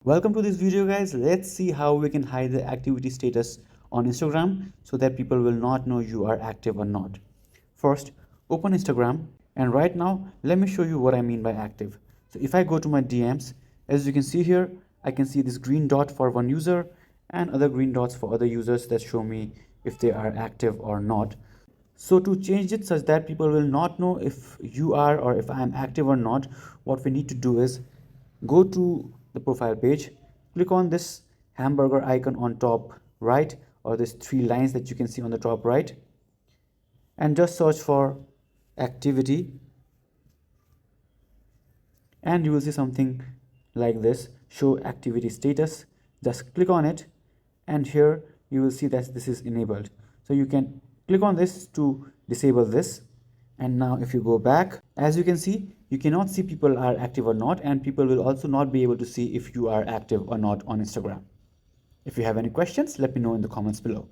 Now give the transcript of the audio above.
Welcome to this video, guys. Let's see how we can hide the activity status on Instagram so that people will not know you are active or not. First, open Instagram, and right now let me show you what I mean by active. So if I go to my DMs, as you can see here, I can see this green dot for one user and other green dots for other users that show me if they are active or not. So to change it such that people will not know if you are or if I am active or not, what we need to do is go to the profile page, click on this hamburger icon on top right, or these three lines that you can see on the top right, and just search for activity, and you will see something like this, show activity status. Just click on it, and here you will see that this is enabled, so you can click on this to disable this. And now if you go back, as you can see, you cannot see people are active or not, and people will also not be able to see if you are active or not on Instagram. If you have any questions, let me know in the comments below.